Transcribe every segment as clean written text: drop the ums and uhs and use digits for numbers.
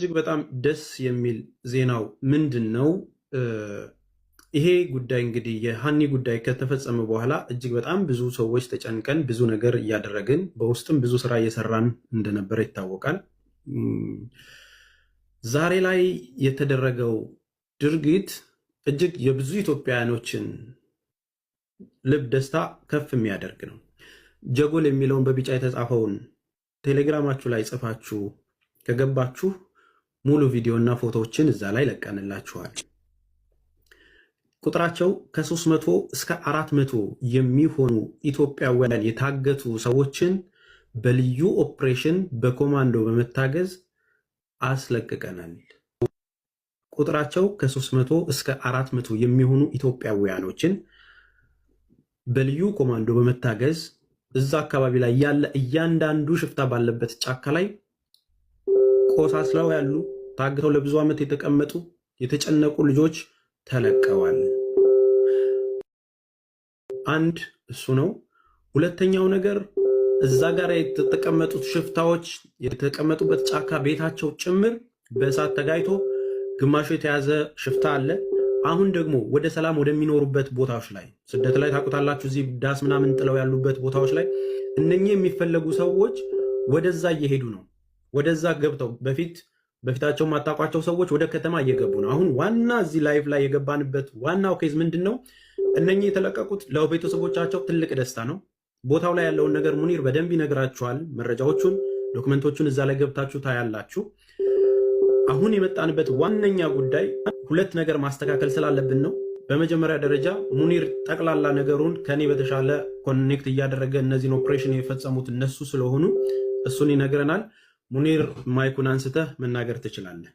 እጅግ በጣም ደስ የሚል ዜናው ምንድን ነው? ይሄ ጉዳይ እንግዲህ የሃኒ ጉዳይ ከተፈጸመ በኋላ እጅግ በጣም ብዙ ሰዎች ተጨንቀን ብዙ ነገር እያደረግን በውስጥም ብዙ ስራ እየሰራን እንደነበረ ይታወቃል። ዛሬ ላይ የተደረገው ድርጊት እጅግ የብዙ ኢትዮጵያውያኖችን ልብ ደስታ ከፍ የሚያደርግ ነው። ጀጎል የሚለውን በቢጫ የተጻፈውን ቴሌግራማችሁ ላይ ጽፋችሁ ከገባችሁ ሙሉ ቪዲዮ እና ፎቶዎችን እዛ ላይ ለቀንላችኋል። ቁጥራቸው ከ300 እስከ 400 የሚሆኑ ኢትዮጵያውያን የታገቱ ሰዎችን በልዩ ኦፕሬሽን በኮማንዶ በመታገዝ አስለቅቀናል። ቁጥራቸው ከ300 እስከ 400 የሚሆኑ ኢትዮጵያውያኖችን በልዩ ኮማንዶ በመታገዝ እዛ አካባቢ ላይ ያለ እያንዳንዱ ሽፍታ ባለበት ጫካ ላይ ቆሳስለው ያሉ ታግተው ለብዙ ዓመት የተቀመጡ የተጨነቁ ልጆች ተለቀዋል። አንድ እሱ ነው። ሁለተኛው ነገር እዛ ጋር የተቀመጡት ሽፍታዎች የተቀመጡበት ጫካ ቤታቸው ጭምር በእሳት ተጋይቶ ግማሹ የተያዘ ሽፍታ አለ። አሁን ደግሞ ወደ ሰላም ወደሚኖሩበት ቦታዎች ላይ ስደት ላይ ታውቁታላችሁ፣ እዚህ ዳስ ምናምን ጥለው ያሉበት ቦታዎች ላይ እነኚህ የሚፈለጉ ሰዎች ወደዛ እየሄዱ ነው። ወደዛ ገብተው በፊታቸው ማታቋቸው ሰዎች ወደ ከተማ እየገቡ ነው። አሁን ዋና እዚህ ላይፍ ላይ የገባንበት ዋናው ኬዝ ምንድን ነው? እነኚህ የተለቀቁት ለቤተሰቦቻቸው ትልቅ ደስታ ነው። ቦታው ላይ ያለውን ነገር ሙኒር በደንብ ይነግራችኋል። መረጃዎቹን፣ ዶክመንቶቹን እዛ ላይ ገብታችሁ ታያላችሁ። አሁን የመጣንበት ዋነኛ ጉዳይ ሁለት ነገር ማስተካከል ስላለብን ነው። በመጀመሪያ ደረጃ ሙኒር ጠቅላላ ነገሩን ከኔ በተሻለ ኮኔክት እያደረገ እነዚህን ኦፕሬሽን የፈጸሙት እነሱ ስለሆኑ እሱን ይነግረናል። ሙኒር ማይኩን አንስተህ መናገር ትችላለህ።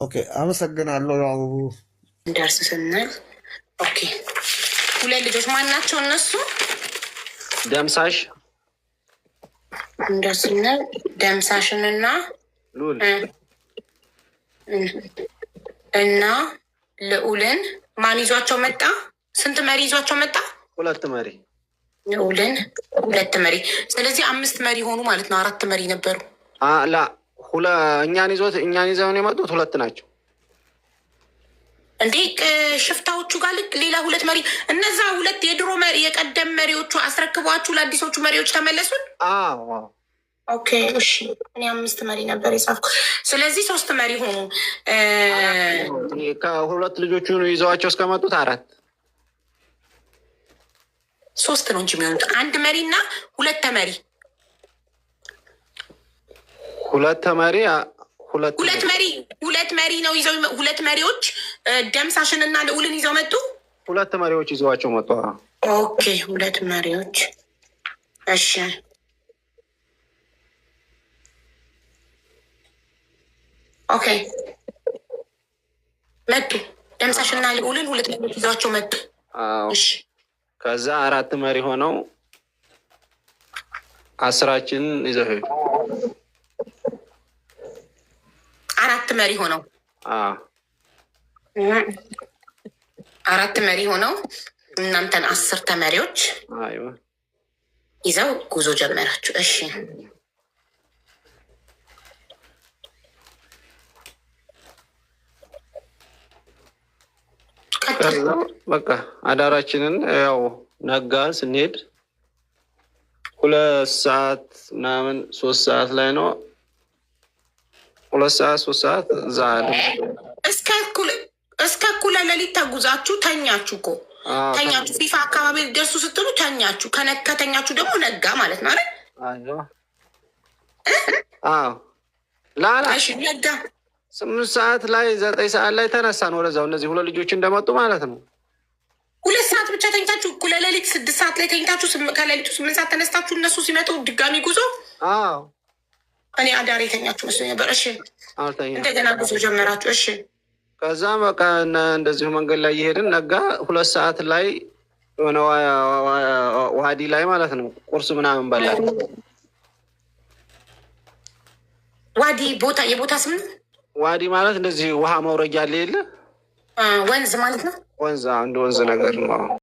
ኦኬ፣ አመሰግናለሁ። ያው እንደርስ ስንል ኦኬ፣ ሁለት ልጆች ማን ናቸው እነሱ? ደምሳሽ እንደርስ ስንል ደምሳሽንና ሉል እና ልዑልን ማን ይዟቸው መጣ? ስንት መሪ ይዟቸው መጣ? ሁለት መሪ። ልዑልን ሁለት መሪ። ስለዚህ 5 መሪ ሆኑ ማለት ነው። 4 መሪ ነበሩ። ላ እኛን ይዘውን የመጡት ሁለት ናቸው እንዴ? ሽፍታዎቹ ጋር ልክ ሌላ 2 መሪ። እነዛ ሁለት የድሮ መሪ የቀደም መሪዎቹ አስረክቧችሁ ለአዲሶቹ መሪዎች ተመለሱን። ኦኬ እሺ፣ እኔ 5 መሪ ነበር የጻፍኩ። ስለዚህ 3 መሪ ሆኑ። ከሁለት ልጆቹ ይዘዋቸው እስከመጡት 4 3 ነው እንጂ የሚሆኑት 1 መሪ እና 2 ተመሪ። 2 ተመሪ 2 መሪ ነው ይዘው 2 መሪዎች ደምሳሽን እና ልዑልን ይዘው መጡ። 2 መሪዎች ይዘዋቸው መጡ። ኦኬ 2 መሪዎች። እሺ ኦኬ መጡ። ደምሳሽና ልዑልን 2 መሪዎች ይዘዋቸው መጡ። እሺ ከዛ 4 መሪ ሆነው 10ችንን ይዘው ሄዱ። 4 መሪ ሆነው 4 መሪ ሆነው እናንተን 10 ተመሪዎች ይዘው ጉዞ ጀመራችሁ። እሺ በቃ አዳራችንን ያው ነጋ። ስንሄድ 2 ሰዓት ምናምን 3 ሰዓት ላይ ነው። 2 ሰዓት 3 ሰዓት እዛ እስከ እኩለ ሌሊት ተጉዛችሁ ተኛችሁ እኮ ተኛችሁ። ፊፋ አካባቢ ደርሱ ስትሉ ተኛችሁ። ከተኛችሁ ደግሞ ነጋ ማለት ነው አይደል? እሺ ነጋ። 8 ሰዓት ላይ 9 ሰዓት ላይ ተነሳን ወደዛው። እነዚህ 2 ልጆች እንደመጡ ማለት ነው። 2 ሰዓት ብቻ ተኝታችሁ እኩለ ሌሊት 6 ሰዓት ላይ ተኝታችሁ ከሌሊቱ 8 ሰዓት ተነስታችሁ እነሱ ሲመጡ ድጋሚ ጉዞ። እኔ አዳር የተኛችሁ መስሎኝ ነበር። እሺ እንደገና ጉዞ ጀመራችሁ። እሺ ከዛ በቃ እንደዚሁ መንገድ ላይ እየሄድን ነጋ። 2 ሰዓት ላይ የሆነ ዋዲ ላይ ማለት ነው ቁርስ ምናምን በላ። ዋዲ የቦታ ስም ዋዲ ማለት እንደዚህ ውሃ መውረጃ አለ የለ? ወንዝ ማለት ነው። ወንዝ፣ አንድ ወንዝ ነገር ነው።